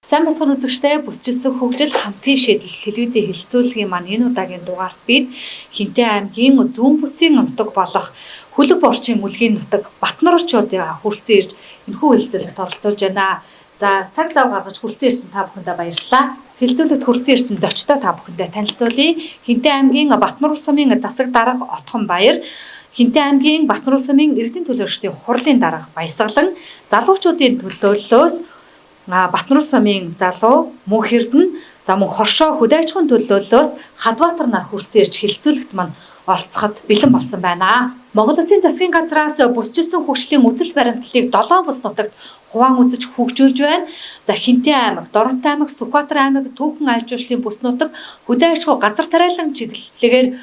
Сайн бацхан үзэгчтэй бүсчилсэн хөгжил хамтын шийдэл телевизийн хэлэлцүүлгийн маань энэ удаагийн дугаарт бид Хинтээ аймгийн зүүн бүсийн нутаг болох Хүлэг борчийн үлгийн нутаг Батнарчуудын хүрэлцэн ирж энэхүү хэлэлцүүлэгт оролцож байна. За цаг зав гаргаж хүрэлцэн ирсэн та бүхэндээ баярлалаа. Хэлэлцүүлэгт хүрэлцэн ирсэн зочдоо та бүхэндээ танилцуулъя. Хинтээ аймгийн Батнар улс сумын засаг дарга Отхон Баяр, Хинтээ аймгийн Батнар улс сумын иргэдийн төлөөлөгчдийн хурлын дарга Баясгалан, залуучуудын төлөөллөөс Батнар улс сумын залуу Мөнх Эрдэнэ, за мөн Хоршоо хөдөө аж ахуйн төлөөллөөс Хадбаатар нар хүрэлцэн ирж хэлэлцүүлэгт маань оролцоход бэлэн болсон байна. Монгол Улсын засгийн газраас бүсчилсэн хөгжлийн үйл баримтлалыг 7 бус нутагт хуваан үзэж хөгжүүлж байна. За Хинтээ аймаг, Доронтой аймаг, Сүхбаатар аймаг, Түүхэн айлж уулчлалын бүс нутаг хөдөө аж ахуй газар тариалан чиглэлээр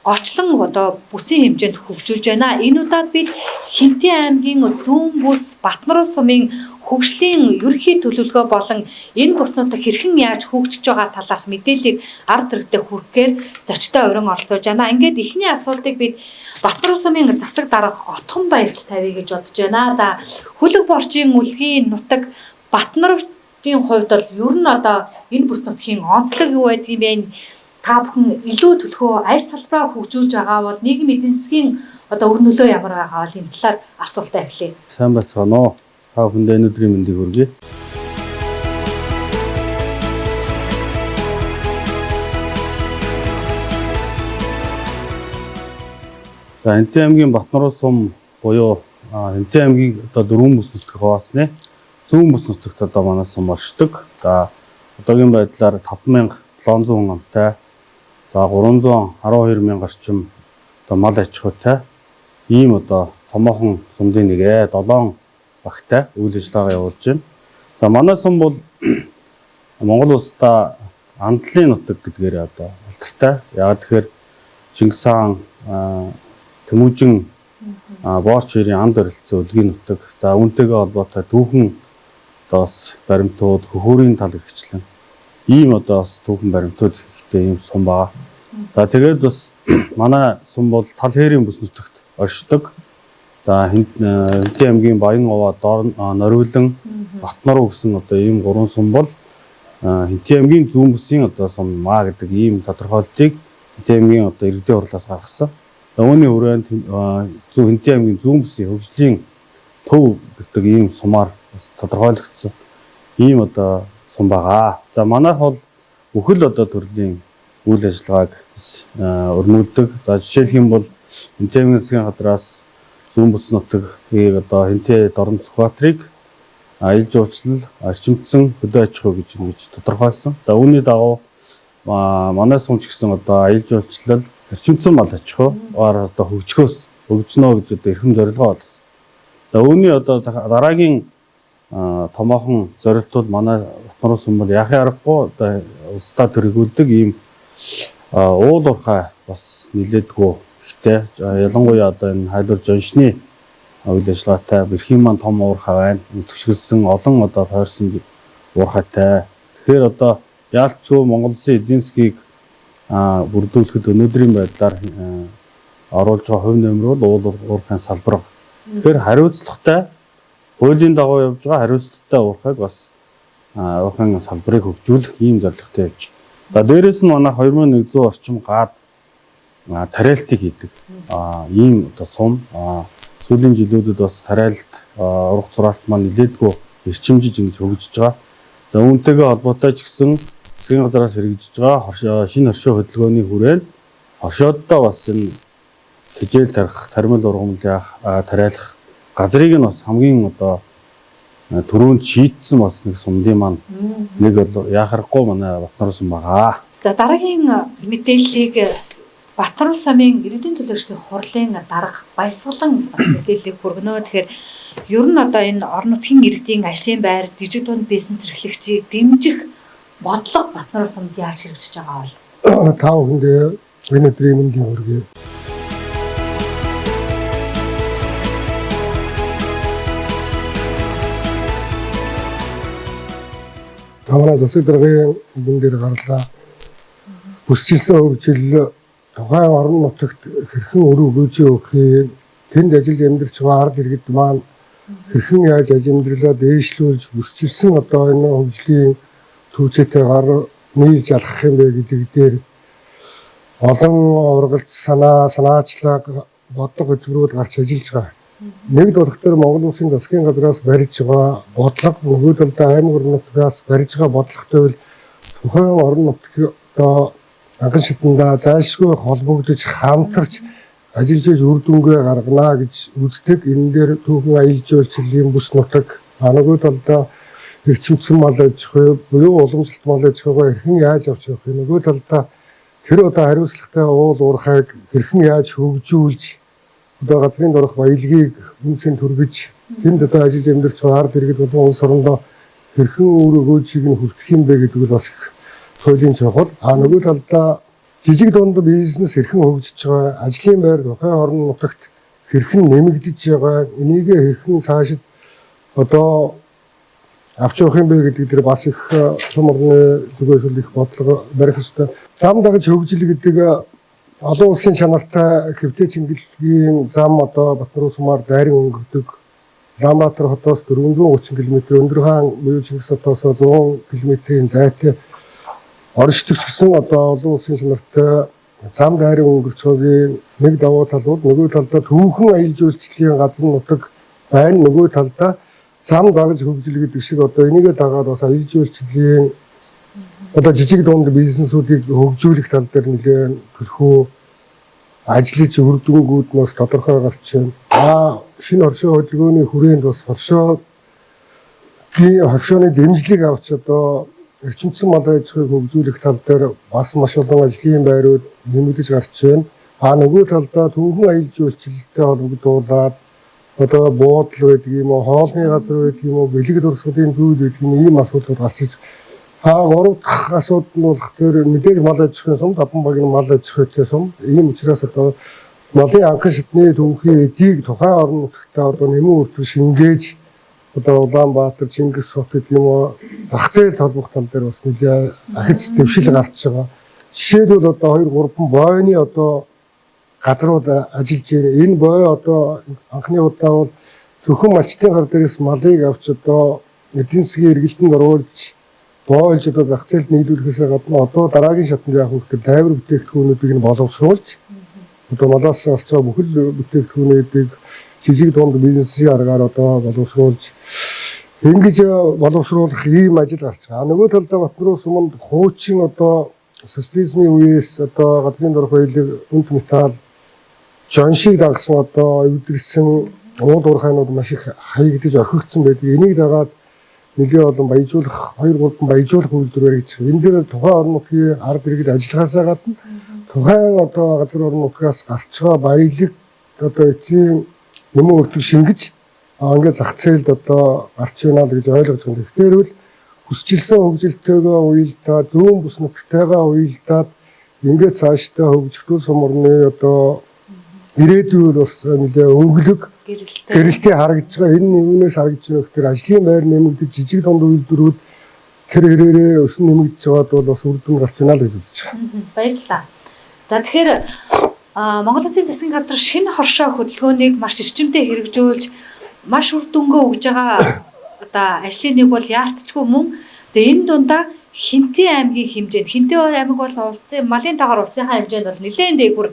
гочлон бүсийн хэмжээнд хөгжүүлж байна. Энэ удаад бид Хинтээ аймгийн зүүн бүс Батнар улс сумын хөгжлийн ерөнхий төлөвлөгөө болон энэ бус нутаг хэрхэн яаж хөгжиж байгаа талаарх мэдээллийг ард иргэдэд хүргэхээр зочдтой урин оролцож байна. Ингээд эхний асуултыг бид Батнар улс сумын засаг дарга Отхон Баярт тавья гэж бодож байна. За Хүлэг борчийн үлгийн нутаг Батнарын хувьд бол ер нь энэ бүс нутгийн онцлог юу байдаг юм бэ? Та бүхэн илүү төлхөө аль салбараа хөгжүүлж байгаа бол нийгмийн эдийн засгийн өр нөлөө ямар байгаа бол энэ талаар асуултаа эхлэе. Сайн бацгаана уу? Та бүхэндээ өнөөдрийн мэндийг хүргэе. За Хинтээ аймгийн Батнар улс сум буюу Хинтээ аймгийн дөрвөн бүс нутгийг хуваасны зүүн бүс нутагт манай сум оршдог. За одоогийн байдлаар 5700 хүн амтай. За 312,000 орчим мал аж ахуйтай ийм томоохон сумдын нэгэ 7 багтай үйл ажиллагаа явуулж байна. За манай сум бол Монгол улстай андлын нутаг гэдгээр алдартай. Яг тэгэхээр Чингис хаан, Тэмүүжин, Боорч хоёрын анд оролцсон үлгийн нутаг. За үүнтэйгээ холбоотой түүхэн бас баримтууд, хөхөөрийн тал гихчлэн ийм бас түүхэн баримтууд ихтэй ийм сум байгаа. За тэгээд бас манай сум бол тал хээрийн бүс нутагт оршдог. За Хинтээ аймгийн Баянговаа, Нориулан, Батнар гэсэн ийм гурван сум бол Хинтээ аймгийн зүүн бүсийн сум маа гэдэг ийм тодорхойлтыг Хинтээ аймгийн иргэдийн хурлаас гаргасан. Үүний хүрээнд Хинтээ аймгийн зүүн бүсийн хөгжлийн төв гэдэг ийм сумаар бас тодорхойлогдсон ийм сум байгаа. За манайх бол бүхэл төрлийн үйл ажиллагааг өрнүүлдэг. За жишээлх юм бол Хинтээ аймгийн засгийн газраас зүүн бүс нутаг Хинтээ Дорн Сүхбаатрыг аялал жуулчлал, арчимдсан хөдөө аж ахуй гэж тодорхойлсон. За үүний дагуу манай сум ч гэсэн аялал жуулчлал, арчимдсан мал аж ахуйгаар хөгжнө гэж эрхэм зорилгоо олгосон. За үүний дараагийн томоохон зорилтууд манай Батнар улс сум бол яхаа аргагүй улсдаа тэргүүлдэг ийм уул уурхай бас нилээдгүй ихтэй. Ялангуяа энэ хайлуур жоншны үйл ажиллагаатай бэрхийн маань том уурхай байна. Төшгөлсөн олон тойрсон уурхайтай. Тэгэхээр яалтчгүй Монгол Улсын эдийн засгийг бүрдүүлэхэд өнөөдрийн байдлаар оруулж байгаа хувь нэмэр бол уул уурхайн салбар. Тэгэхээр хариуцлагатай хуулийн дагуу явж байгаа хариуцлагатай уурхайг бас уурхайн салбарыг хөгжүүлэх ийм зорилготой явж. За дээрээс нь манай 2100 орчим гад тариалтыг хийдэг. Ийм сум сүүлийн жилүүдэд бас тариалт ургац зураалт маань нэлээдгүй эрчимжиж ингэж хөгжиж байгаа. За үүнтэйгээ холбоотой ч гэсэн засгийн газраас хэрэгжиж байгаа шинэ хоршоо хөдөлгөөний хүрээнд хоршооддоо бас энэ тэжээл тарих, таримал ургамлын тариалах газрыг нь бас хамгийн түрүүнд шийдсэн бас нэг сумдын маань нэг бол яхахгүй манай Батнар улс сум байгаа. За дараагийн мэдээллийг Батнар улс сумын иргэдийн төлөөлөгчдийн хурлын дарга Баясгалан бас мэдээллийг хүргэнэ. Тэгэхээр ер нь энэ орон нутгийн иргэдийн ажлын байр, жижиг дунд бизнес эрхлэгчийг дэмжих бодлого Батнар улс сумд яаж хэрэгжиж байгаа бол? Та бүхэндээ өнөөдрийн мэндийг хүргэе. Тавраа засаг даргын бүн дээр гарлаа. Бүсчилсэн хөгжил тухайн орон нутагт хэрхэн өрөө өгөөж өгөхийг тэнд ажиллаж амьдарч байгаа ард иргэд маань хэрхэн яаж ажимдрлаа дээшлүүлж бүсчилсэн одоо энэ хөгжлийн түүцээтэй гар нийлж алхах юм бэ гэдэг дээр олон ургалт санаачлаг бодлого хөтөлбөрүүд гарч ажиллаж байгаа. Нэг долготор Монгол Улсын засгийн газраас барьж байгаа бодлого нөгөө талдаа аймаг орон нутгаас барьж байгаа бодлоготой бол тухайн орон нутгийн одоо анхан шатндаа зайлшгүй холбогдож хамтарч ажиллаж үр дүнгээ гаргана гэж үздэг. Энэ дээр түүхэн аялал жуулчлалын бүс нутаг нөгөө талдаа эрчимсэн мал аж ахуй буюу уламжлалт мал аж ахуйгаа хэрхэн яаж авч явах вэ? Нөгөө талдаа тэр одоо хариуцлагатай уул уурхайг хэрхэн яаж хөгжүүлж одоо газрын дорох баялагийг үнцэн түргэж тэнд одоо ажиллаж амьдарч байгаа ард иргэд болон улс орондоо хэрхэн өөр өгөөжийг нь хүртэх юм бэ гэдэг нь бас их соёлын чухал. Нөгөө талдаа жижиг дунд бизнес хэрхэн хөгжиж байгаа, ажлын байр тухайн орон нутагт хэрхэн нэмэгдэж байгаа, энийг хэрхэн цаашид одоо авч явах юм бэ гэдэг дээр бас их сум орны зүгээс их бодлого барих ёстой. Зам дагаж хөгжил гэдэг олон улсын чанартай хэвтэ чингэлгийн зам одоо Батнар сумаар дайран өнгөрдөг. Улаанбаатар хотоос 430 км, Өндөрхаан буюу Чингис хотоос 100 км-ийн зайтай оршигч гэсэн одоо олон улсын чанартай зам дайран өнгөрч байгаагийн нэг давуу тал бол нөгөө талдаа түүхэн аялал жуулчлалын газар нутаг байна. Нөгөө талдаа зам дагаж хөгжил гэдэг шиг одоо энийгээ дагаад бас аялал жуулчлалын одоо жижиг дунд бизнесүүдийг хөгжүүлэх тал дээр нэлээд төлхөө ажиллаж үр дүнгууд нь бас тодорхой гарч байна. Шинэ оршин хөдөлгөөний хүрээнд бас хоршооны дэмжлэг авч одоо эрчимсэн мал аж ахуйг хөгжүүлэх тал дээр бас маш олон ажлын байрууд нэмэгдэж гарч байна. Нөгөө талдаа түүхэн аялал жуулчлалтай холбогдуулаад одоо буудлын байдаг юм уу, хоолны газар байдаг юм уу, бэлэг дурсгалын зүйл байдаг юм ийм асуудлууд гарч ирж гурав дахь асуудал нь болох тэр мэдээж мал аж ахуйн сум, Даван багийн мал аж ахуйтай сум. Ийм учраас одоо малын анхан шатны түүхийн эдийг тухайн орон нутгтаа одоо нэмэн үрдүр шингээж одоо Улаанбаатар, Чингис хот гэдэг юм уу зах зээл толбох тал дээр бас нэлээд ахиц дэвшил гарч байгаа. Жишээлбэл одоо 2-3 бойны одоо газрууд ажиллаж байна. Энэ бой одоо анхны удаа бол зөвхөн малчтын гар дээрээс малыг авч одоо эдийн засгийн эргэлтэнд оруулж боолж одоо зах зээлд нийлүүлэхээс гадна одоо дараагийн шатнд явах хэрэгтэй тайвар бүтээгдэхүүнүүдийг нь боловсруулж одоо малаас гарч байгаа бүхэл бүтээгдэхүүнүүдийг жижиг дунд бизнесийн аргаар одоо боловсруулж ингэж боловсруулах ийм ажил гарч байгаа. Нөгөө талдаа Батнар суманд хуучин одоо социализмын үеэс одоо газрын дорох баялаг үнэт металл жаншиг дагсан одоо эвдэрсэн уул уурхайнууд маш их хаягдж орхигдсон байдаг. Энийг дагаад нэлээд олон баяжуулах 2-3 баяжуулах үйлдвэр барьж байгаа. Энэ дээр тухайн орон нутгийн ард иргэд ажиллахаасаа гадна тухайн одоо газар орон нутгаас гарч байгаа баялаг одоо эцсийн нэмэн өртөг шингэж ингээд зах зээлд одоо гарч байна л гэж ойлгож байгаа. Тэгэхээр бол хүсчилсэн хөгжилтэйгээ уялдаа зүүн бүс нутгтайгаа уялдаад ингээд цаашдаа хөгжихдүүл сум орны одоо ирээдүйн бас нэлээд өнгөлөг гэрэлтэй харагдж байгаа. Энэ юунаас харагдж байгаа гэхээр ажлын байр нэмэгдэж жижиг дунд үйлдвэрүүд тэр хэрээрээ өсөн нэмэгдэж байгаад бол бас үр дүн гарч байна л гэж үзэж байгаа. Баярлалаа. За тэгэхээр Монгол Улсын засгийн газар шинэ хоршоо хөдөлгөөнийг маш эрчимтэй хэрэгжүүлж маш үр дүнгээ өгж байгаа одоо ажлын нэг бол яалтчгүй мөн. Тэгээ энэ дундаа Хинтээ аймгийн хэмжээнд Хинтээ аймаг бол улсын малын тагаар улсынхаа хэмжээнд бол нэлээд дээгүр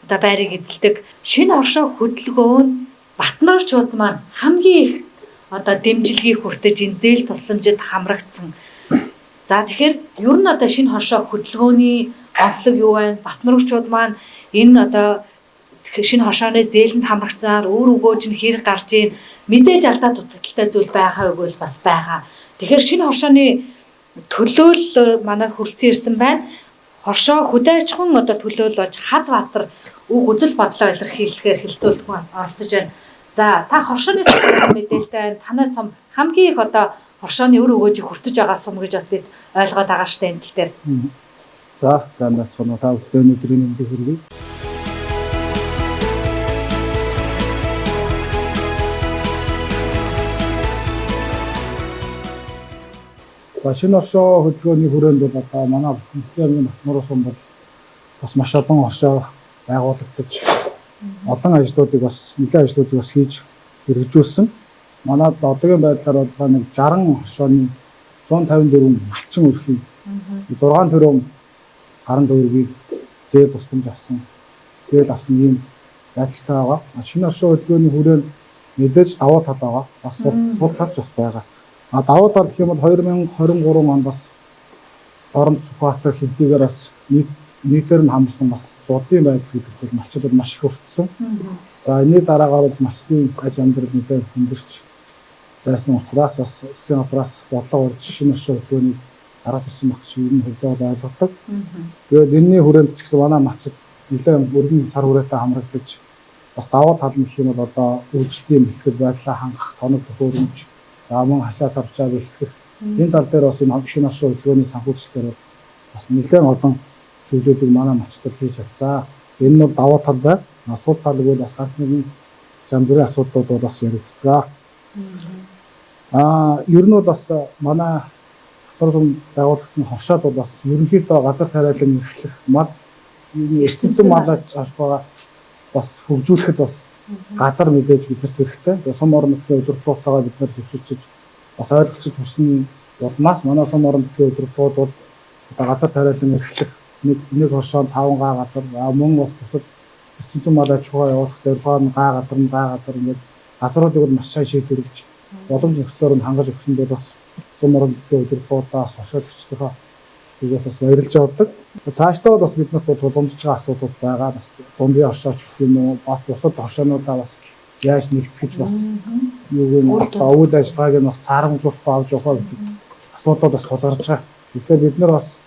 одоо байрыг эзэлдэг. Шинэ хоршоо хөдөлгөөн нь Батнарчууд маань хамгийн их одоо дэмжлэгийг хүртэж энэ зээл тусламжид хамрагдсан. За тэгэхээр ер нь одоо шинэ хоршоо хөдөлгөөний онцлог юу вэ? Батнарчууд маань энэ одоо шинэ хоршооны зээлэнд хамрагдсаар өөр өгөөж нь хэрэг гарч ийн мэдээж алдаа дутагдaltaй зүйл байгаа үгүй бас байгаа. Тэгэхээр шинэ хоршооны төлөөлөл манай хүрэлцэн ирсэн байна. Хоршоо хөдөөжхон одоо төлөөлөж хад баатар үг үзэл бодлоо илэрхийлэхээр хэлцүүлдэг оролцож байна. За та хоршооны мэдээлэлтэй танай сум хамгийн их одоо хоршооны өр өгөөжийг хүртэж байгаа сум гэж бас бид ойлгоод байгаа штэ энэ тал дээр. За сайн байна та бүхэн өдрийн мэндийг хүргэе. Шинэ хоршоо хөдөлгөөний хүрээнд бол одоо манай Хинтээ Батнар сум бол бас маш олон хоршоо байгуулагдаж олон ажлуудыг бас нэлээд ажлуудыг бас хийж хэрэгжүүлсэн. Манайд одоогийн байдлаар бол нэг 60 оршооны 154 малчин өрхий 6 төрөм гарын төвөргийг зээл тусламж авсан. Зээл авсан ийм байдалтай байгаа. Шинэ оршоо хөтөлбөрийн хүрээнд мэдээж давуу тал байгаа. Бас сул талч бас байгаа. Давуу тал гэх юм бол 2023 онд бас оронд Сүхбаатар хэмтгээр бас нийтээр нь хамарсан бас зодын байдал гэдэг нь малчдад маш их өртсөн. За энэний дараагаар бол малчны аж амьдрал нэлээд хөнгөрч байсан учраас бас эсийн аппарат бодлого урьж шинэ оршоо хөтөлбөрийн гараад ирсэн баг шиг энэ хөвдөө ойлгодог. Тэгээд энэний хүрээнд ч гэсэн манай малчд нэлээд өргөн цар хүрээтэй хамрагдаж бас давуу тал нь гэх юм бол одоо үйлчлэлийн бэлтгэл байдлаа хангах, тоног төхөөрөмж, за мөн хашаа савчаа бэлтгэх энэ тал дээр бас энэ шинэ оршоо хөтөлбөрийн санхүүжилтээр бас нэлээд олон зүйлүүдийг манай малчдад хийж чадсан. Энэ нь бол давуу тал байна. Асуул тал гэвэл бас хас нэгэн янз бүрийн асуудлууд бол бас яригддаг. Ер нь бол бас манай хотын байгуулагдсан хоршоод бол бас ерөнхийдөө газар тариалан эрхлэх мал эрчимтэй малаж байгаа бас хөгжүүлэхэд бас газар мэдээж биднэрт хэрэгтэй. Тэгээ сум орон нутгийн удирдлагуудтайгаа бид нэр зөвшөөрч бас ойлгоцод хүрсэн улмаас манай сум орон нутгийн удирдлагууд бол газар тариалан эрхлэх нэг хоршоо 5 га газар мөн бас бусад эрчимтэй малаж байгаа явуулах зорилгоор нь га газар ингээд газруудыг бол маш сайн шийдвэрлэж боломж нөхцөлөөр нь хангаж өгсөн дээр бас сум орон нутгийн удирдлагуудаас хошоолчдынхаа тэгээс бас баярлж авдаг. Цаашдаа бас биднээс боломжж байгаа асуудал байгаа. Бас дундын оршооч гэх юм уу, бас бусад оршоонуудаа бас яаж нэгтгэх гэж бас юу юм үйл ажиллагааг нь бас сарамжуулах авч явах гэдэг асуудал бас тулгарч байгаа. Тэгэхээр бид нар бас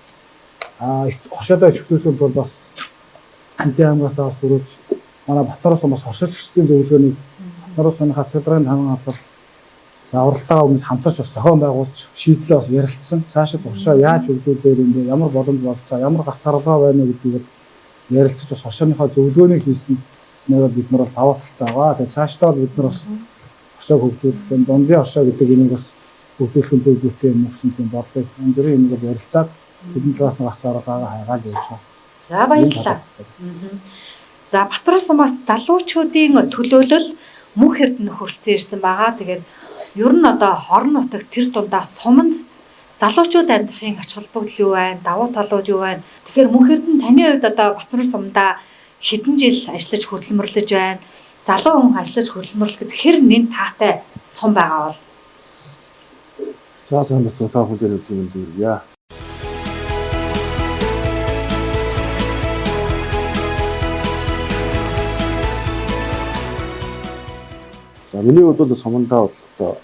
оршоодоо чөлөөлөх бол бас Анти аймгаас бас дөрөж манай Батнарын сум бас оршоолчдын зөвлөгөөний Батнарын сумын хацлагын хамгаалал газар за уралтайгаа өмнө хамтарч бас зохион байгуулж шийдлээ бас ярилцсан. Цаашид оршоо яаж хөгжүүлэх юм бэ? Ямар боломж болцоо, ямар гарц арга байна гэдгийг ярилцаж бас оршооныхоо зөвлөгөөнийг хийсэн нэг бид нар бол даваа талтай байгаа. Тэгээ цаашдаа бид нар бас оршоо хөгжүүлэх юм, дундын оршоо гэдэг энийг бас хөгжүүлэх зөв зүйтэй юм гэсэн тийм бодлого өндрийн энийг ярилцаад бидний талаас нь гарц аргагаа хайгаал явж байгаа. За баярлалаа. За Батнарын сумаас залуучуудын төлөөлөл мөнх эрдэнэ хүрэлцэн ирсэн байгаа. Тэгээд ер нь одоо хорон нутаг тэр дундаа суманд залуучууд амьдрахын ач холбогдол юу байна? Давуу талууд юу байна? Тэгэхээр мөнх эрдэнэ таны хувьд одоо Батнарын сумдаа хэдэн жил ажиллаж хөдөлмөрлөж байна? Залуу хүн ажиллаж хөдөлмөрлөхөд хэр нэн таатай сум байгаа бол? За сайн байна. Та бүхэн өдрийн мэнд хүргье. За миний хувьд бол сумандаа бол одоо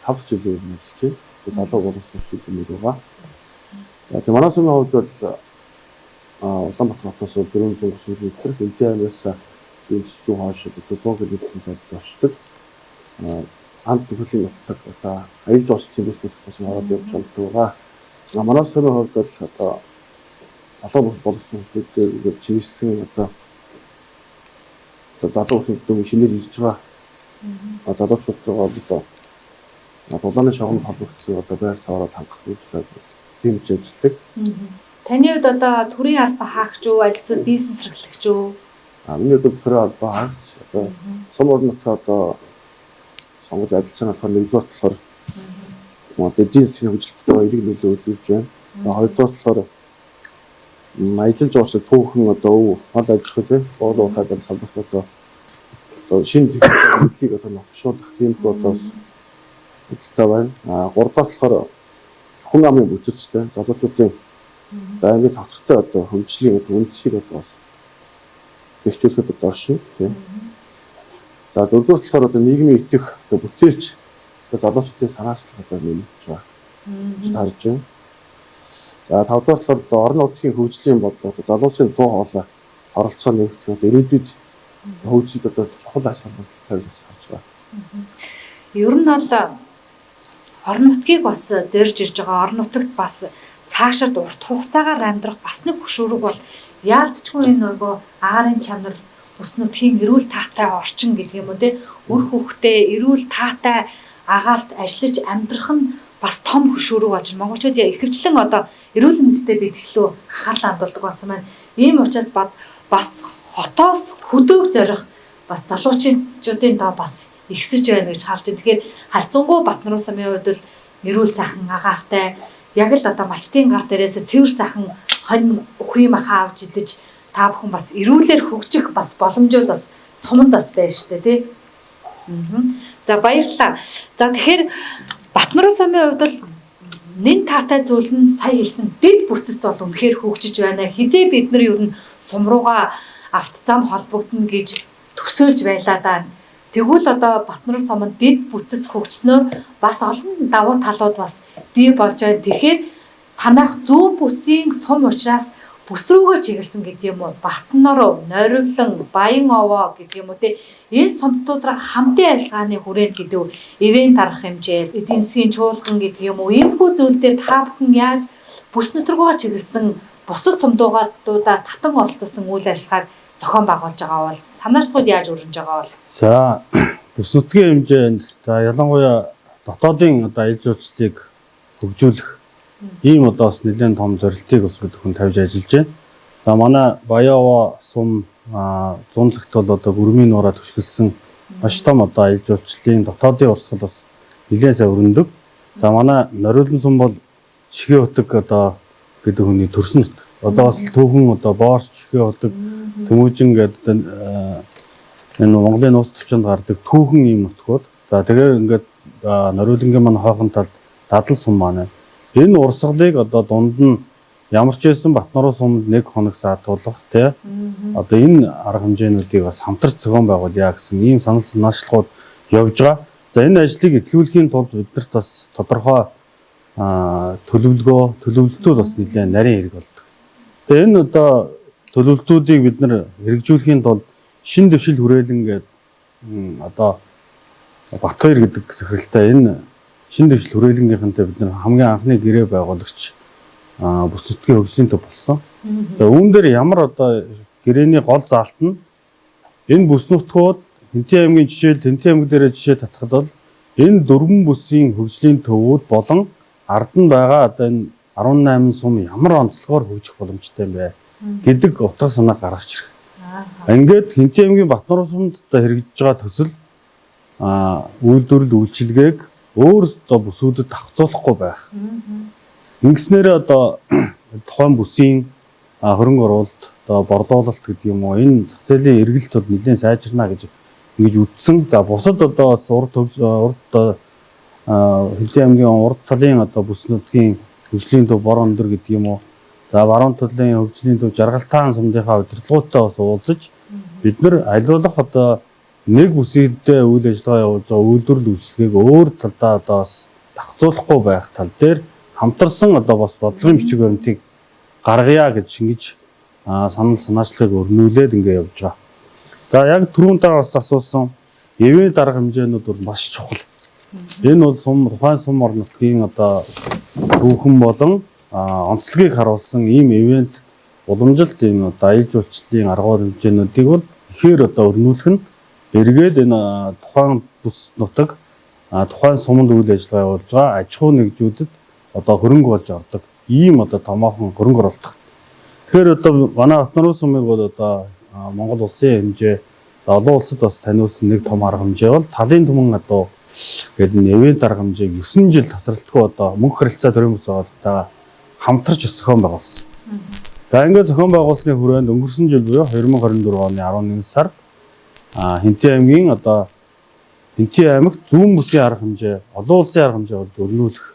5 жилийн өмнө ажиллаж байна. Залуу боловсон хүмүүс байгаа. За тийм манай сумын хувьд бол Улаанбаатар хотоос 400 км Хэмтээ аймагаас зүүн хойш 100 км орчдог. Хамт бүхлийн нутаг одоо аял жуулчлалын бүсгүйд бас ороод явж байгаа. Манай сумын хувьд бол одоо залуу боловсон хүмүүстэй чиглэсэн одоо залуу хүмүүсийн шинээр ирж байгаа залуучуудтайгаа одоо дулааны шогонд холбогдсон одоо байр саваар хангах үйлчлэг тийм ажилладаг. Таны хувьд одоо төрийн албаа хаагч уу, альсвал бизнес эрхлэгч үү? Миний хувьд төрийн албаа хаагч одоо сум орон нутгаа одоо сонгож ажиллаж байгаа болохоор нэгдүгээр талаар одоо эдийн засгийн хөгжилтөд эрэг нөлөө үзүүлж байна. Хоёрдугаар талаар аялал жуулчлал түүхэн одоо мал аж ахуй тийм уул уухайд холбоотой одоо шинэ технологиг одоо новшуулах тийм бодос хэлтэй байна. Гуравдугаар талаар хүн амын бүтцтэй залуучуудын аймгийн тогтвортой одоо хөгжлийн үндсийг одоо бэхжүүлэхэд одоо оршин тийм. За дөрөвдүгээр талаар одоо нийгмийн итгэх одоо бүтээлч одоо залуучуудын санаачлал одоо нэмэгдэж байгаа. Харж байна. За тавдугаар талаар одоо орон нутгийн хөгжлийн бодлого залуусын дуу хоолой оролцоо нэгтгэх ирээдүйд хөгжиж одоо чухал аж холбогдолтой харж байгаа. Ер нь бол орон нутгийг бас зорж ирж байгаа орон нутагт бас цаашид урт хугацаагаар амьдрах бас нэг хөшүүрэг бол яалтчгүй энэ нөгөө аарын чанар бүс нутгийн эрүүл таатай орчин гэдэг юм уу те үр хөвгтэй эрүүл таатай агаарт ажиллаж амьдрах нь бас том хөшүүрэг болж монголчууд ихэвчлэн одоо эрүүл мэндэд бид илүү анхаарлаа хандуулдаг болсон байна. Ийм учраас бас хотоос хөдөг зорих бас залуучуудын тоо бас ихсэж байна гэж харж байна. Тэгэхээр харьцангуй Батнарын сумын хувьд бол эрүүл сайхан агаартай яг л одоо малчтын гар дээрээс цэвэр сайхан хонь үхрийн маха авч идэж та бүхэн бас эрүүлэр хөгжих бас боломжууд бас суманд бас байна шүү дээ тий. За баярлалаа. За тэгэхээр Батнарын сумын хувьд бол нэн таатай зүйл нь сая хэлсэн дэд бүтц бол үнэхээр хөгжиж байна. Хизээ бид нар ер нь сум руугаа авт зам холбогдно гэж төсөөлж байлаа да. Тэгвэл одоо Батнарын суманд дэд бүтц хөгжснөөр бас олон давуу талууд бас бий болж байна. Тэгэхээр танах зүүн бүсийн сум учраас бүс рүүгээ чиглэсэн гэдэг юм уу? Батнар, Нориулан, Баян овоо гэдэг юм уу те. Энэ сумтуудаар хамтын ажиллагааны хүрээнд гэдэг үү? Ивент арга хэмжээ, эдийн засгийн чуулган гэдэг юм уу? Энэ бүх зүйл дээр та бүхэн яаж бүс нутруугаар чиглэсэн бусад сумдуудаа татан оролцуулсан үйл ажиллагааг зохион байгуулж байгаа бол санаачгууд яаж өрнөж байгаа бол? За бүс нутгийн хэмжээнд за ялангуяа дотоодын одоо аял жуулчлалыг хөгжүүлэх ийм одоо бас нэлээд том зорилтыг бас бид хүн тавьж ажиллаж байна. За манай Баяава сум зүүн цагт бол одоо гүрмийн нураа төшгөлсөн маш том одоо аял жуулчлалын дотоодын урсгал бас нэлээд сайн өрнөдөг. За манай Нориулан сум бол Шигээ утаг одоо гэдэг хүний төрсөн нутаг. Одоо бас түүхэн одоо Боорч Шигээ утаг Төмөжин гэдэг энэ Монголын нууц төвчөнд гардаг түүхэн ийм нутгууд. За тэгээ ингээд Нориулангийн манай хойхон талд Дадал сум маань. Энэ урсгалыг одоо дунд нь ямар ч байсан Батнарын сумд 1 хоног саатуулах тий. Одоо энэ арга хэмжээнүүдийг бас хамтарч зохион байгуулъя гэсэн ийм санал санаачлалууд явж байгаа. За энэ ажлыг эхлүүлэхийн тулд биднэрт бас тодорхой төлөвлөлтүүд бас нэлээд нарийн хэрэг болдог. Тэгээ энэ одоо төлөвлөлтүүдийг бид нар хэрэгжүүлэхийн тулд шин дэвшил хүрээлэн гэдэг одоо Батбаяр гэдэг захиралтай энэ шин дэвшил хүрээлэнгийнхэнтэй бид нар хамгийн анхны гэрээ байгуулагч бүс нутгийн хөгжлийн төв болсон. За үүн дээр ямар одоо гэрээний гол заалт нь энэ бүс нутгууд Хэнтийн аймгийн жишээл Тэнтийн аймаг дээр жишээ татхад бол энэ 4 бүсийн хөгжлийн төвүүд болон ард нь байгаа одоо энэ 18 сум ямар онцлогоор хөгжих боломжтой юм бэ гэдэг утга санаа гаргаж ирэх. Ингээд Хэнтийн аймгийн Батнарын сумд одоо хэрэгжиж байгаа төсөл үйлдвэрлэл үйлчилгээг өөрсдөө бүсүүдэд давхцуулахгүй байх. Ингэснээр одоо тухайн бүсийн хөрөнгө оруулалт одоо борлуулалт гэдэг юм уу энэ зах зээлийн эргэлт бол нэлээд сайжирна гэж ингэж үздсэн. За бусад одоо Хэнтийн аймгийн урд талын одоо бүс нутгийн хөгжлийн төв Борон өндөр гэдэг юм уу. За баруун талын хөгжлийн төв Жаргалтаан сумдынхаа удирдлагуудтай бас уулзаж бид нар аливаалах одоо нэг бүсэдээ үйл ажиллагаа явуулж байгаа үйлдвэрлэл үйлчилгээг өөр талдаа одоо бас давхцуулахгүй байх тал дээр хамтарсан одоо бас бодлогын бичиг баримтыг гаргая гэж ингэж санал санаачлагыг өрнүүлээд ингэ явж байгаа. За яг түрүүндээ бас асуусан ивент арга хэмжээнүүд бол маш чухал. Энэ бол тухайн сум орон нутгийн одоо түүхэн болон онцлогийг харуулсан ийм ивент уламжилт ийм одоо аял жуулчлалын арга хэмжээнүүдийг бол ихээр одоо өрнүүлэх нь эргээд энэ тухайн бүс нутаг тухайн суманд үйл ажиллагаа явуулж байгаа аж ахуй нэгжүүдэд одоо хөрөнгө болж ордог ийм одоо томоохон хөрөнгө оруулалт. Тэгэхээр одоо манай Батнарын сумыг бол одоо Монгол улсын хэмжээ олон улсад бас таниулсан нэг том арга хэмжээ бол талын түмэн одоо гэдэг нь ивент арга хэмжээг 9 жил тасралтгүй одоо мөнх харилцаа төрийн бүс байгуулалтайгаа хамтарч зохион байгуулсан. За ингээд зохион байгуулсны хүрээнд өнгөрсөн жил буюу 2024 оны 11 сард Хэнтийн аймгийн одоо Хэнтийн аймагт зүүн бүсийн арга хэмжээ олон улсын арга хэмжээ болж өрнүүлэх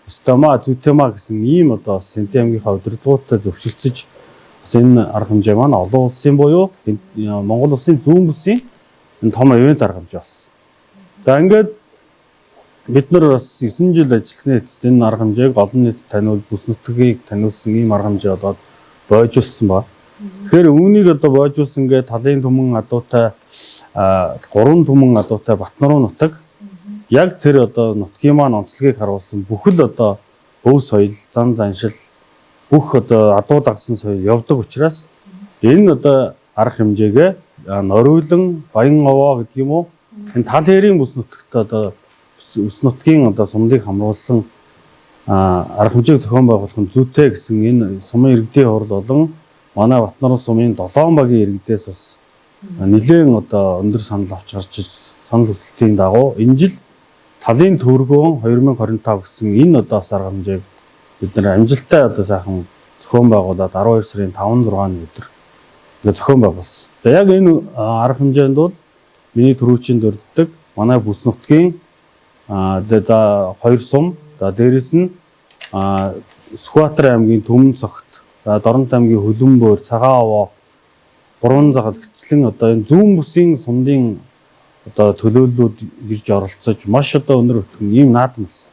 Стама Зүтема гэсэн ийм одоо Хэнтийн аймгийнхаа удирдлагуудтай зөвшөлдсөж бас энэ арга хэмжээ маань олон улсын буюу Монгол улсын зүүн бүсийн энэ том ивент арга хэмжээ болсон. За ингээд бид нар бас 9 жил ажилласны эцэст энэ арга хэмжээг олон нийт таниул бүс нутгийг таниулсан ийм арга хэмжээ болоод бойжуулсан ба. Тэгэхээр үүнийг одоо бойжуулсан гэ талын түмэн адуутай 3 түмэн адуутай Батнарын нутаг яг тэр одоо нутгийн маань онцлогийг харуулсан бүхэл одоо өв соёл, зан заншил бүх одоо адуу дагсан соёл явдаг учраас энэ одоо арга хэмжээгээ Нориулан, Баян овоо гэдэг юм уу энэ тал хэрийн бүс нутагт одоо бүс нутгийн одоо сумдыг хамруулсан арга хэмжээг зохион байгуулах нь зүйтэй гэсэн энэ сумын иргэдийн хурал болон манай Батнарын сумын 7 багийн иргэдээс бас нэлээд одоо өндөр санал авч гарч санал хүсэлтийн дагуу энэ жил талын төвөргөөн 2025 гэсэн энэ одоо бас арга хэмжээг бид нэр амжилттай одоо сайхан зохион байгуулад 12 сарын 5-6-ны өдөр ингээ зохион байгуулсан. За яг энэ арга хэмжээнд бол миний төрөвчийн дурддаг манай бүс нутгийн за 2 сум, за дээрэс нь Сүхбаатар аймгийн Төмөн цогт, за Дорнот аймгийн Хөлбөмбөр, Цагаан овоо, Гурван загал гिचлэн одоо энэ зүүн бүсийн сумдын одоо төлөөллүүд ирж оролцож маш одоо өнөр өтгөн ийм наадам болсон.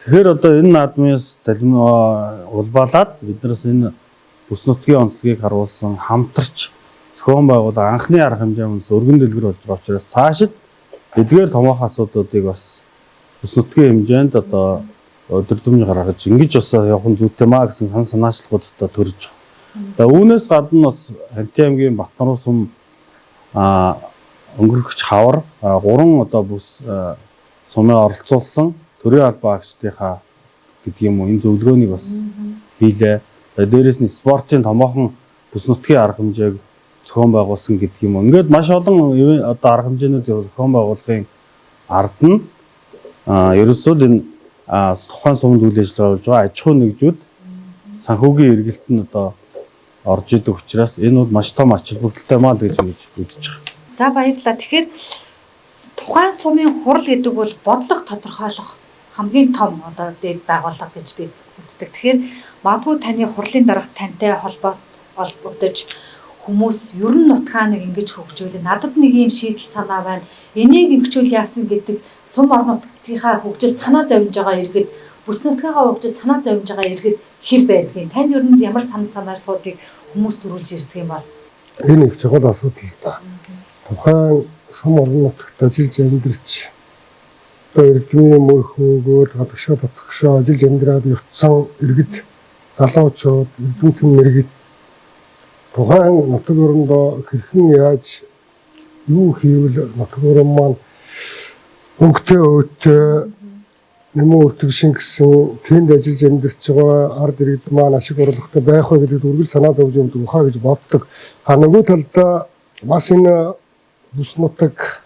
Тэгэхээр одоо энэ наадмаас улбаалаад биднээс энэ бүс нутгийн онцлогийг харуулсан хамтарч зохион байгуулах анхны арга хэмжээ мөн өргөн дэлгэр болж байгаа учраас цаашид эдгээр томоохон асуудлуудыг бас бүс нутгийн хэмжээнд одоо өдөртөмж гаргаж ингэж бас явах нь зүйтэй маа гэсэн санаачлагууд одоо төрж байгаа. За үүнээс гадна бас Хантин аймгийн Батнаруу сум өнгөрөгч хавар 3 одоо бүс сумыг оролцуулсан төрийн албаа агчдынхаа гэдэг юм уу энэ зөвлөгөөнийг бас хийлээ. Дээрээс нь спортын томоохон бүс нутгийн арга хэмжээг зохион байгуулсан гэдэг юм. Ингээд маш олон одоо арга хэмжээнүүд зохион байгуулахын ард нь ерөөсөө энэ тухайн сумд үйл ажиллагаа болж байгаа аж ахуй нэгжүүд санхүүгийн эргэлт нь одоо орж идэг учраас энэ бол маш том ач холбогдолтой маа гэж үзэж байгаа. За баярлалаа. Тэгэхээр тухайн сумын хурал гэдэг бол бодлого тодорхойлох хамгийн том одоо дэд байгууллага гэж би үздэг. Тэгэхээр магадгүй таны хурлын дарга тантай холбогдож хүмүүс ер нь нутгаа нэг ингэж хөгжүүлээ. Надад нэг юм шийдэл санаа байна. Энийг ингэчүүл яасан гэдэг сум орон нутгийнхаа хөгжил санаа зовж байгаа иргэд бүс нутгийнхаа хөгжил санаа зовж байгаа иргэд хэр байдгийг танд ер нь ямар санаачлагуудыг хүмүүс төрүүлж ирдэг юм бол энэ их чухал асуудал да. Тухайн сум орон нутагт ажиллаж амьдарч одоо иргэний мөрхөөгөөр гадагшаа татгшаа ажиллаж амьдраад явцсан иргэд залуучууд эрдэмтэн мэргэд тухайн нутаг орондоо хэрхэн яаж юу хийвэл нутаг орон маань өнгөтэй өөдтэй нэмүү өртөг шингэсэн тэнд ажиллаж амьдарч байгаа ард иргэд маань ашиг орлоготой байх вэ гэдэг үргэлж санаа зовж явдаг ухаа гэж боддог. Нөгөө талдаа бас энэ бүс нутаг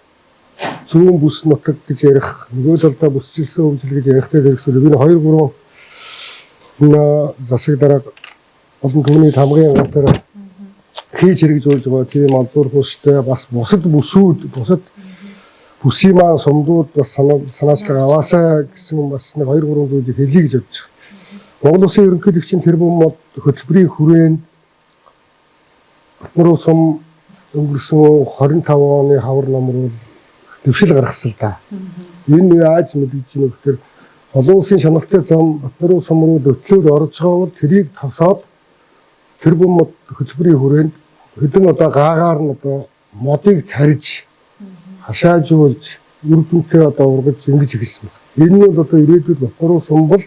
зүүн бүс нутаг гэж ярих, нөгөө талдаа бүсчилсэн хөгжил гэж ярихтай зэрэгсэл би 2-3 энэ засаг дарга олон түвний тамгын газар хийж хэрэгжүүлж байгаа тийм алзуур хустай бас бусад бүсүүд бусад бүсийн маань сумдууд бас санаачлага аваасаа гэсэн бас нэг 2-3 зүйлийг хэлье гэж бодож байгаа. Монгол Улсын ерөнхийлөгчийн тэрбум мод хөтөлбөрийн хүрээнд Батнаруу сум өнгөрсөн 25 оны хавар номрол дэвшил гаргасан л да. Энэ яаж мэдгэж байна гэхээр олон улсын шаналтай зам Батнаруу сум руу дөтлөөд орж байгаа бол тэрийг тосоод тэрбум мод хөтөлбөрийн хүрээнд хэдэн одоо гаагаар нь одоо модыг тарьж хашаажуулж үрдүнтэй одоо ургаж ингэж ихсэн байна. Энэ нь бол одоо ирээдүйд Батнаруу сум бол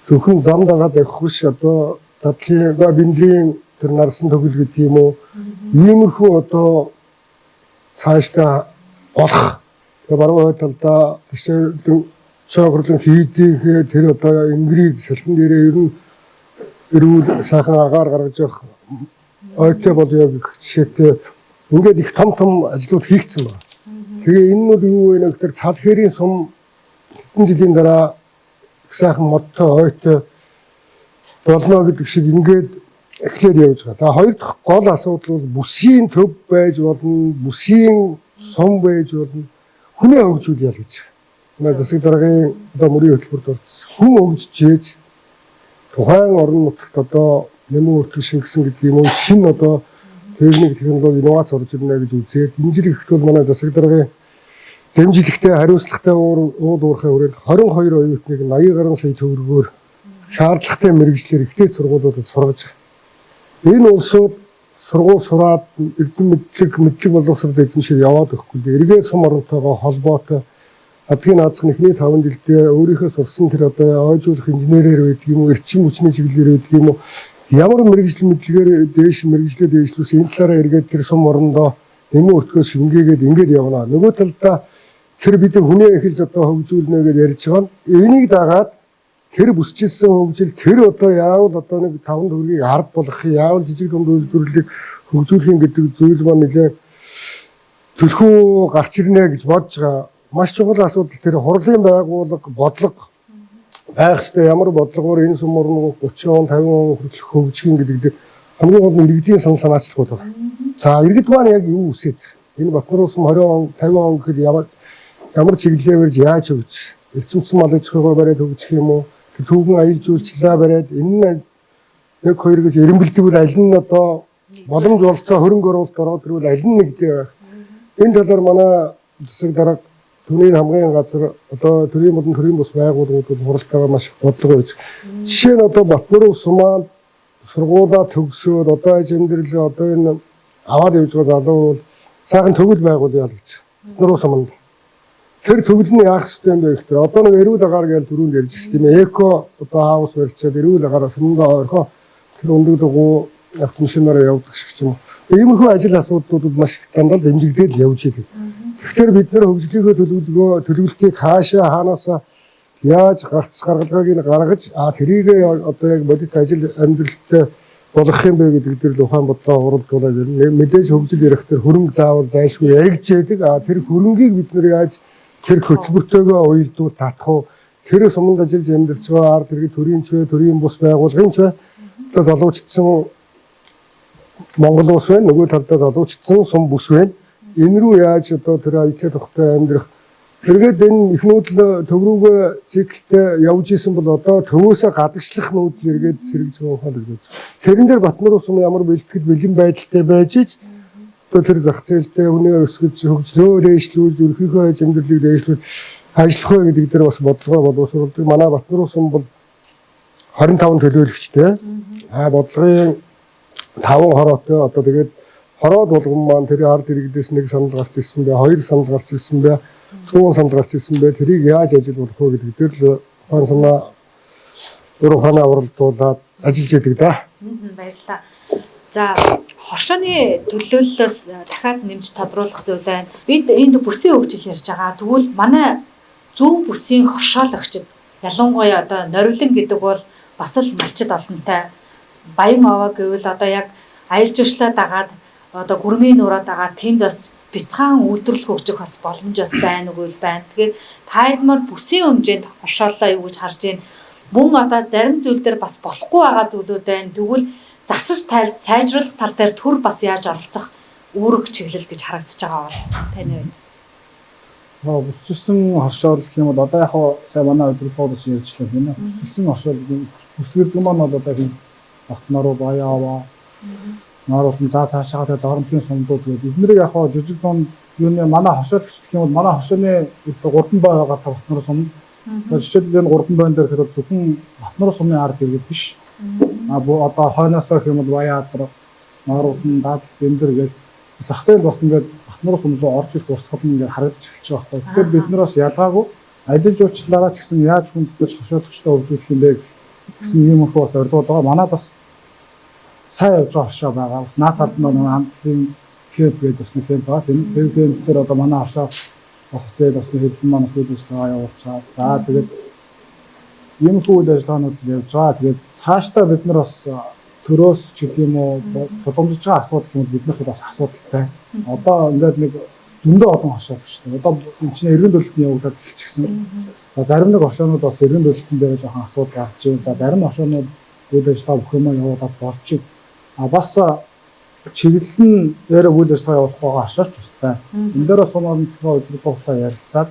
зөвхөн зам дагаад явах биш одоо дадлын биндрийн тэр нарсан төгөл гэдэг юм уу иймэрхүү одоо цаашдаа болох тэгээ баруун талдаа тийш шоогрлон хийдийнхээ тэр одоо ингрийг салхин дээрээ ер нь эрүүл сайхан агаар гаргаж явах ойтой бол яг жишээтэй ингээд их том ажлууд хийгдсэн байна. Тэгээ энэ нь юу вэ гэхээр тал хэрийн сум хэдэн жилийн дараа их сайхан модтой ойтой болно гэдэг шиг ингээд эхлээд явж байгаа. За хоёр дахь гол асуудал бол бүсийн төв байж болно, бүсийн сум байж болно. Хүнээ хөгжүүл ял гэж байгаа. Манай засаг даргын одоо мөрийн хөтөлбөрт орсон. Хүн хөгжиж тухайн орон нутагт одоо нэмүү өртөг шингэсэн гэдэг юм уу шинэ одоо техник технологи инновац орж ирнэ гэж үзээд энэ жил ихт бол манай засаг даргын дэмжлэгтэй хариуцлагатай уул уурхай хүрээнд 22 оюутныг 80 гаруй сая төгрөгөөр шаардлагатай мэрэгжлэр ихтэй сургуулиудад сургаж байгаа. Энэ улсууд сургууль сураад эрдэм мэдлэг боловсрол эзэмшиж яваад өгөхгүй. Эргээд сум оронтойгоо холбоотой адгийн наацхан эхний 5 жилдээ өөрийнхөө сурсан тэр одоо ойжуулах инженерээр байдаг юм уу, эрчим хүчний чиглэлээр байдаг юм уу, ямар мэрэгжил мэдлэгээр дээш мэрэгжлээ дээшлүүлсэн энэ талаараа эргээд тэр сум орондоо нэмүү өртгөөс шингээгээд ингээд явна. Нөгөө талдаа тэр бидний хүнээ эхэлж одоо хөгжүүлнэ гэж ярьж байгаа нь энийг дагаад тэр бүсчилсэн хөгжил тэр одоо яавал одоо нэг 5 төгрөгийг ард болгох яавал жижиг дунд үйлдвэрлэлийг хөгжүүлэх гэдэг зүйл маань нэлээ төлхөө гарч ирнэ гэж бодож байгаа. Маш чухал асуудал тэр хурлын байгууллага бодлого байх ёстой. Ямар бодлогоор энэ сумурн 30 он 50 он хүртэл хөгжих гэдэг хамгийн гол нь иргэдийн санаачлал бол. За иргэд маань яг юу үсээд энэ Батнар ус 20 он 50 он гэхэд ямар чиглэлээр яаж хөгжиж эрчимсэн мал аж ахуйгаа бариад хөгжих юм уу? Тэр түүхэн аялал жуулчлалаа бариад энэ нэг хоёр гэж эрен бэлтгэл аль нь одоо боломж болцоо хөрөнгө оруулалт ороод ирвэл аль нь нэгдээ. Энэ талаар манай засаг дарга түүний хамгийн газар одоо төрийн болон төрийн бус байгууллагууд хуралдаа маш бодлого өгч. Жишээ нь одоо Батнар ус маань сургуулаа төгсөөд одоо аж амьдрал одоо энэ аваад явж байгаа залуу бол сайхан төгөл байгуулъя л гэж. Батнар ус манд. Тэр төгөл нь яах ёстой юм бэ гэхээр одоо нэг эрүүл агаар гэж түрүүнд ярьж байгаа тийм ээ. Эко одоо хаус барьчаад эрүүл агаараа сүмдээ орхоо тэр өндөг дугуй автомашинаараа явдаг шиг юм. Иймэрхүү ажил асуудлууд маш их дандаа дэмжигдээд явж идэг. Тэгэхээр бид нэр хөгжлийнхөө төлөвлөлтийг хаашаа хаанаас яаж гаргагааг нь гаргаж тэрийг одоо яг бодит ажил амьдралтай болгох юм бэ гэдэг дээр л ухаан бодлоо уралдуулаад байна. Мэдээж хөгжил ярих тэр хөрөнгө заавал зайлшгүй яригч яадаг. Тэр хөрөнгийг бид нэр яаж тэр хөтөлбөртөөгөө уялдуул татах уу? Тэр суманд ажиллаж амьдарч байгаа ард иргэд төрийн ч вэ, төрийн бус байгууллагын ч вэ одоо залуучдсан Монгол улс байна. Нөгөө талдаа залуучдсан сум бүс байна. Энэ рүү яаж одоо тэр аялал тогтоо амьдрах тэргээд энэ их нүүдэл төв рүүгээ циклтэй явж исэн бол одоо төвөөсөө гадагшлах нүүдэл эргээд сэргэж байгаа ухаан гэж байна. Тэрэн дээр Батнар ус ямар бэлтгэл бэлэн байдалтай байж ич одоо тэр зах зээлтэй үнэ өсгөж хөгжлөө дээшлүүлж өрхийнхөө амьдралыг дээшлүүл ажиллах вэ гэдэг дээр бас бодлого боловсруулдаг. Манай Батнар ус бол 25 төлөөлөгчтэй. Бодлогын 5 хороотой одоо тэгээд хороод болгон маань тэр ард иргэдээс нэг санал гарч ирсэн бэ, 2 санал гарч ирсэн бэ, 100 санал гарч ирсэн бэ. Тэрийг яаж ажиллах вэ гэдэг дээр л ухаан санаа урахана уралдуулаад ажиллаж байдаг да. Баярлалаа. За хоршооны төлөөллөөс дахиад нэмж тодруулах зүйл байна. Бид энд бүсийн хөгжил ярьж байгаа. Тэгвэл манай зүүн бүсийн хоршоологчид ялангуяа одоо нориулан гэдэг бол бас л малчид олонтой. Баян овоо гэвэл одоо яг аялал жуулчлалаа дагаад одоо гүрмийн нураа дагаад тэнд бас бяцхан үйлдвэрлэл хөгжих бас боломж бас байна уу байна. Тэгэхээр таадмаар бүсийн хэмжээнд хоршооллоо юу гэж харж байна. Мөн одоо зарим зүйл дээр бас болохгүй байгаа зүйлүүд байна. Тэгвэл засаж сайжруулах тал дээр төр бас яаж оролцох үүрэг чиглэл гэж харагдаж байгаа бол таны байна. Бүсчилсэн хоршоол гэх юм бол одоо яг сая манай өдрөлтөөс ярьжлаа тийм ээ. Бүсчилсэн хоршоол бүсгэрдэг маань бол одоо тийм Батнар уу Баяава нааруулсан заа цаашаа дорнотын сумдууд гэдэг. Эднэрийг яг жижиг дунд юуны манай хоршоолч гэх юм бол манай хоршооны 3 бай байгаа Батнар сум. Жишээлбэл 3 байн дээр хэрэг зөвхөн Батнар сумын ард иргэд биш. Одоо хойноосоо гэх юм бол Баяадар нааруулсан даад дэмдэр гэж зах зээл бас ингээд Батнар сум руу орж ирэх урсгал нь ингээд харагдаж эхэлж байгаа байхгүй. Тэгэхээр бид нар бас ялгаагүй аялал жуулчлалаараа ч гэсэн яаж хүндэтгэж хоршоолгочтой хөгжүүлэх юм бэ гэсэн юм их бас зорилгоо байгаа. Манайд бас сайн явж байгаа хоршоо байгаа. Бас наад талд нь хамтлын кемп гэдэг бас нэг кемп байгаа. Тэр кемп дээр одоо манай хоршоо офисээр бас хэдэн маань үйл ажиллагаа явуулчаа. За тэгээд ийм үйл ажиллагаанууд явж байгаа. Тэгээд цаашдаа бид нар бас төрөөс ч гэх юм уу тулгамдж байгаа асуудал юм биднэрт бас асуудалтай. Одоо ингээд нэг зөндөө олон хоршоо биш. Одоо энэ чинь эргэн төлөлтөнд явагдаад эхэлчихсэн. За зарим нэг хоршоонууд бас эргэн төлөлтөнд дээр жоохон асуудал гарч байна. За зарим хоршоонууд үйл ажиллагаа бүх юм явуулаад болж байна. Бас чиглэл дээр үйл ажиллагаа явуулах байгаа хоршооч устай. Энэ дээр бас сумын өдрөлтөөр ярилцаад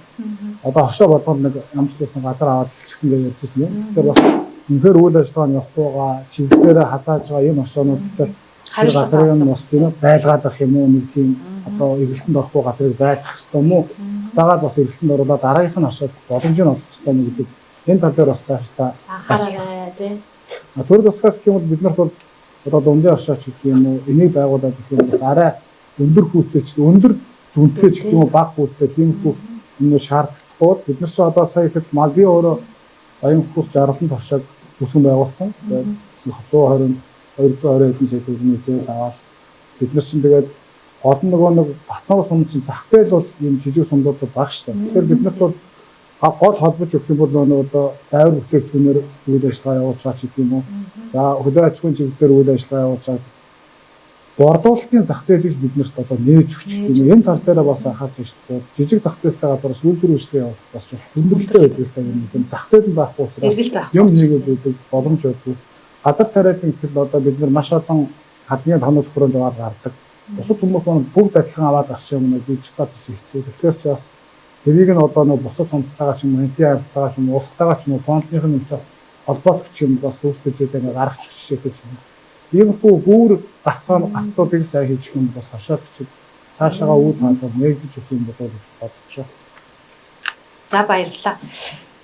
одоо хоршоо болгоно нэг ямчлсан газар аваад хэлчихсэн гэж ярьжсэн юм. Тэгэхээр бас үнэхээр үйл ажиллагаа явах байгаа чиглэлээр хазааж байгаа энэ хоршоонуудтай газрыг нь бас тийм байлгаад авах юм уу нэг тийм одоо эргэлтэнд орохгүй газрыг байх хэрэгтэй юм уу? Заагаад бас эргэлтэнд оруулаад дараагийнх нь хоршоод боломжийг олох хэрэгтэй юм гэдэг энэ тал дээр бас цаашдаа анхаарал тийм. Төр засгаас гэх юм бол бид нарт бол одоо дундын хоршооч гэх юм уу энийг байгуулад гэх юм бас арай өндөр хүүтэй ч өндөр дүнтэй ч гэх юм уу бага хүүтэй тийм хүү юм шаардлагатай. Бид нар ч одоо сая ихэд мал би өөрөө баян хурц 60 хоршоод бүсгэн байгуулсан. Тэгээд 120 220 хэдэн сая төгрөгийн зээл аваад бид нар чинь тэгээд олон нөгөө нэг Батнар сум чинь зах зээл бол ийм жижиг сумдууд баг шүү дээ. Тэгэхээр бид нарт бол гол холбож өгөх юм бол нөгөө одоо байр бүтээгдэхүүнээр үйл ажиллагаа явуулж байгаа ч гэх юм уу. За хөдөө аж ахуйн чиглэлээр үйл ажиллагаа явуулж байгаа борлуулалтын зах зээлийг биднэрт одоо нээж өгч гэх юм. Энэ тал дээр бас анхаарч байна. Жижиг зах зээлтэй газраас үйлдвэр үйлчлэгээ явуулах бас хүндрэлтэй байдаг юм. Зах зээл байхгүй учраас юм нэгээд байдаг боломж өгдөг. Газар тариалан гэхэл одоо бид нар маш олон хадны тоног төхөөрөмж гаргадаг. Бусад хүмүүс бүгд адилхан аваад гарч юм уу гэж бодож хэвчээ. Тэгэхээр ч бас тэрийг нь одоо нэг бусад цомтойгоо ч юм уу, энтийн автайгаа ч юм уу, улстайгаа ч юм уу, фондынх нь холбоотч юм бас үүсгэж байгаа гаргах жишээтэй ч юм. Ийм бүр гарцуудыг сайн хийчих юм бол хашаад чи цаашаага үйл хаалга нэгдэж өгөх юм болов гэж бодож байна. За баярлалаа.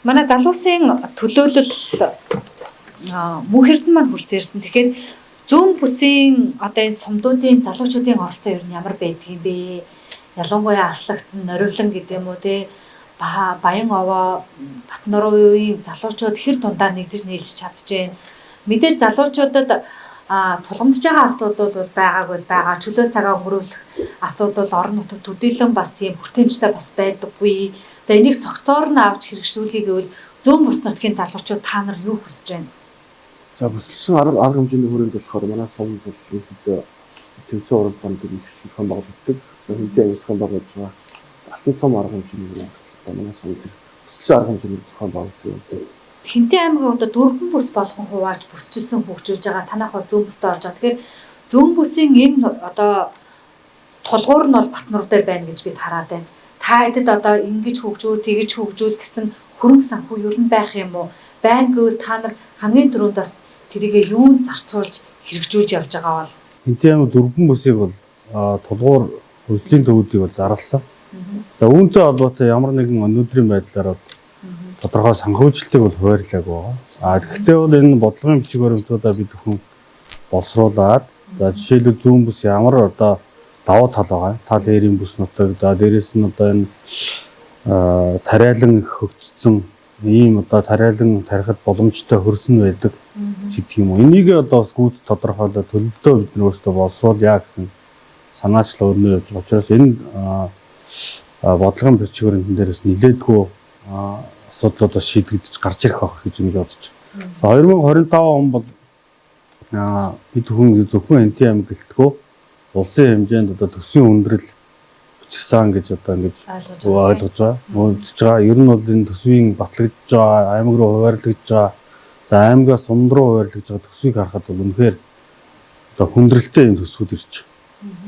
Манай залуусын төлөөлөл мөнх эрдэнэ маань хурц ирсэн. Тэгэхээр зүүн бүсийн одоо энэ сумдуудын залуучуудын оролцоо ер нь ямар байдаг юм бэ? Ялангуяа Аслагсан, Норивлан гэдэг юм уу те Баян овоо Батнарын залуучууд хэр дундаа нэгдэж нийлж чадчихээн. Мэдээж залуучуудад тулгамдж байгаа асуудлууд бол байгаагүй байгаа. Чөлөө цагаа өнгөрүүлэх асуудал орон нутгад төдийлөн бас тийм хүртээмжтэй бас байдаггүй. За энийг цогцоор нь авч хэрэгжүүлэх гэвэл зүүн бүс нутгийн залуучууд та нар юу хүсэж байна? За бүсэлсэн арга хэмжээний хүрээнд болохоор манай сум бол ерөнхийдөө төвцөө уралдаанд хэрэгжүүлсэн байгуулагддаг. Хэмжээ амьсган байгуулж байгаа. Алтан цом арга хэмжээний хүрээнд манай сум бүсэлсэн арга хэмжээний зохион байгуулдаг. Хинтээ аймгийн одоо дөрвөн бүс болгон хувааж бүсчилсэн хөгжүүлж байгаа. Танайхаа зүүн бүсд орж байгаа. Тэгэхээр зүүн бүсийн энэ одоо тулгуур нь бол Батнар дээр байна гэж бид хараад байна. Та хэдэд одоо ингэж хөгжүүл, тэгэж хөгжүүл гэсэн хөрөнгө санхүү ер нь байх юм уу? Байна гэвэл та нар хамгийн түрүүнд бас тэрийгэ юунд зарцуулж хэрэгжүүлж явж байгаа бол Хинтээ аймаг дөрвөн бүсийг бол тулгуур хөгжлийн төвүүдийг бол зарласан. За үүнтэй холбоотой ямар нэгэн өнөөдрийн байдлаар бол тодорхой санхүүжилтийг бол хуваарлаагүй байгаа. Гэхдээ бол энэ бодлогын бичиг баримтуудаа бид бүхэн боловсруулад за жишээлбэл зүүн бүс ямар одоо давуу тал байгаа. Тал эрийн бүс нутаг за дээрэс нь одоо энэ тариалан хөгжсөн ийм одоо тариалан тарихад боломжтой хөрсөн байдаг гэдэг юм уу. Энийг одоо бас гүйц тодорхойлоод төлөвлөлтөө бид нар өөрсдөө боловсруулъя гэсэн санаачлал өрнөө явж байгаа. Учраас энэ бодлогын бичиг баримтан дээрээс нилээдгүй асуудлууд бас шийдэгдэж гарч ирэх байх гэж бодож байна. 2025 он бол бид хүн зөвхөн Энтийн аймаг гэлтгөө улсын хэмжээнд одоо төсвийн өндрөл бичсэн гэж одоо ингэж ойлгож байгаа. Үзэж байгаа. Ер нь бол энэ төсвийн батлагдж байгаа, аймаг руу хуваарлагдж байгаа. За аймагаас сумд руу хуваарлагдж байгаа төсвийг харахад бол үнэхээр одоо хүндрэлтэй энэ төсвүүд ирж байгаа.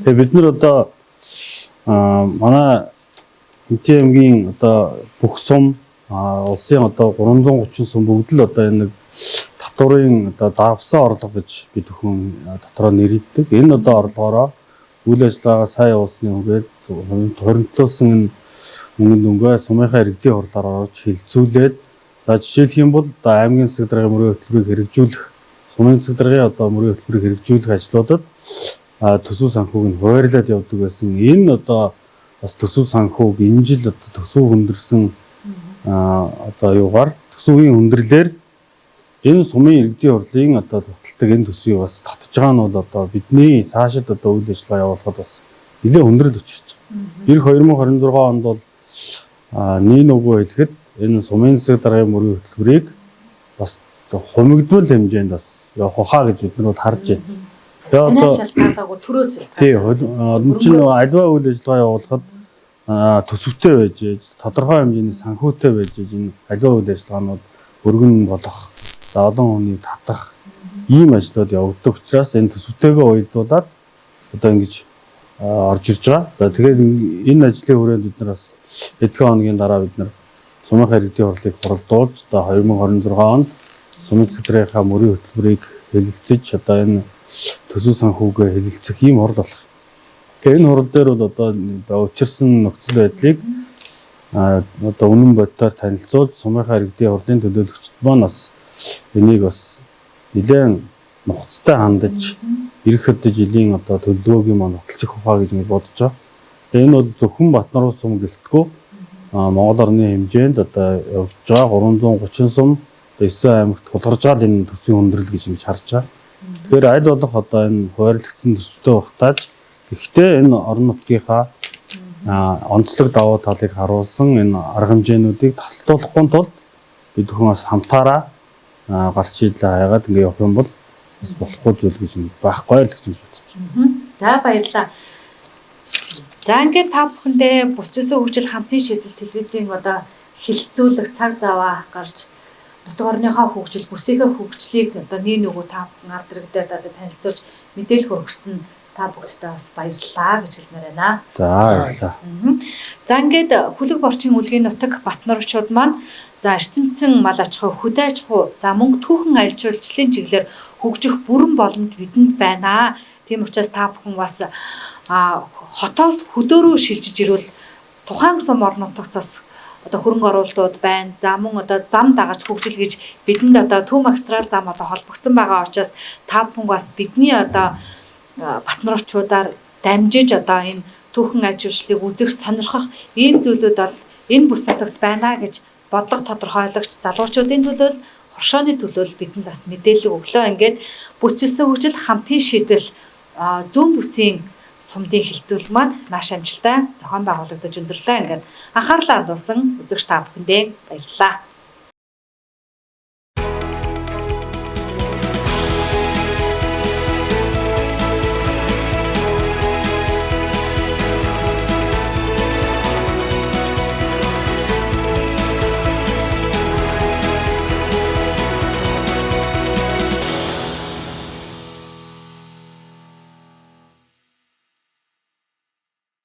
Тэгээ бид нар одоо манай Энтийн аймгийн одоо бүх сум улсын одоо 330 сум бүгд л одоо энэ нэг татварын одоо давсан орлого гэж бид бүхэн дотроо нэрийддэг. Энэ одоо орлогоороо үйл ажиллагаа сайн явуулсны үгээд хоригдлуулсан энэ өмнө дөнгөө сумынхаа иргэдийн хурлаар орж хилцүүлээд за жишээлх юм бол одоо аймгийн засаг даргын мөрийн хөтөлбөрийг хэрэгжүүлэх, сумын засаг даргын одоо мөрийн хөтөлбөрийг хэрэгжүүлэх ажлуудад төсөв санхүүг нь хуваарлаад явдаг байсан. Энэ одоо бас төсөв санхүүг энэ жил одоо төсөв хүндэрсэн одоо юугаар төсвийн хүндрэлээр энэ сумын иргэдийн хурлын одоо туталдаг энэ төсвийг бас татж байгаа нь бол одоо бидний цаашид одоо үйл ажиллагаа явуулахад бас нэлээд хүндрэл учирч байгаа. Ирэх 2026 онд бол нийт өгөө хэлэхэд энэ сумын засаг даргын мөрийн хөтөлбөрийг бас хумигдвал хэмжээнд бас хухаа гэж бид нар бол харж байна. Тэгээ одоо шалтгаалаагүй төрөөс шалтгаалаа. тий, энэ чинь альва үйл ажиллагаа явуулахад төсөвтэй байж, тодорхой хэмжээний санхүүтэй байж энэ альва үйл ажиллагаанууд өргөн болох, олон хүнийг татах ийм ажлууд явагддаг учраас энэ төсөвтэйгээ уялдуулаад одоо ингэж орж ирж байгаа. За тэгээд энэ ажлын хүрээнд бид нар бас хэдхэн хоногийн дараа бид нар сумынхаа иргэдийн хурлыг хуралдуулж одоо 2026 онд сумын засаг даргынхаа мөрийн хөтөлбөрийг хэлэлцэж одоо энэ төсөв санхүүгээ хэлэлцэх ийм хурал болох. Тэгээ энэ хурал дээр бол одоо учирсан нөхцөл байдлыг одоо үнэн бодитоор танилцуулж сумынхаа иргэдийн хурлын төлөөлөгчд маань бас энийг бас нэлээд нухацтай хандаж ирэх хэдэн жилийн одоо төлөвлөгөөг маань баталчих ухаа гэж бодож байгаа. Тэгээ энэ бол зөвхөн Батнар сум гэлтгөө Монгол орны хэмжээнд одоо явж байгаа 330 сум 9 аймагт тулгарч байгаа энэ төсвийн хүндрэл гэж ингэж харж байгаа. Тэгэхээр аль болох одоо энэ хуваарлагдсан төсөвтэй багтааж гэхдээ энэ орон нутгийнхаа онцлог давуу талыг харуулсан энэ арга хэмжээнүүдийг тасалдуулахгүй тулд бид бүхэн бас хамтаараа гарч шийдлээ хаягаад ингэ явах юм бол бас болохгүй зүйл гэж байхгүй л гэж бодож байна. За баярлалаа. За ингээд та бүхэндээ бусчилсан хөгжил хамтын шийдэл телевизийн одоо хилцүүлэх цаг зав гарч нутаг орныхоо хөгжил, бүсийнхээ хөгжлийг одоо нөгөө та бүхэн ард иргэдэд одоо танилцуулж мэдээлэл хүргэсэн та бүхэндээ бас баярлалаа гэж хэлмээр байна. За баярлалаа. За ингээд хүлэг борчийн үлгийн нутаг Батнорчууд маань за эрчимцэн мал аж ахуй, хөдөө аж ахуй, за мөнгө түүхэн аялал жуулчлалын чиглэлээр хөгжих бүрэн боломж бидэнд байна. Тийм учраас та бүхэн бас хотоос хөдөөрөө шилжиж ирвэл тухайн сум орон нутагтаас одоо хөрөнгө оруулалтууд байна. За мөн одоо зам дагаж хөгжил гэж бидэнд одоо төв магистрал зам одоо холбогдсон байгаа учраас та бүхэн бас бидний одоо Батнорчуудаар дамжиж одоо энэ түүхэн аж ахуйлыг үзэх сонирхох ийм зүйлүүд бол энэ бүс нутагт байна гэж бодлого тодорхойлогч залуучуудын төлөө хоршооны төлөө бидэнд бас мэдээлэл өглөө. Ингээд бүсчилсэн хөгжил хамтын шийдэл зүүн бүсийн сумдын хилцүүл маань маш амжилттай зохион байгуулагдаж өндөрлөө. Ингээд анхаарлаа хандуулсан үзэгч та бүхэндээ баярлалаа.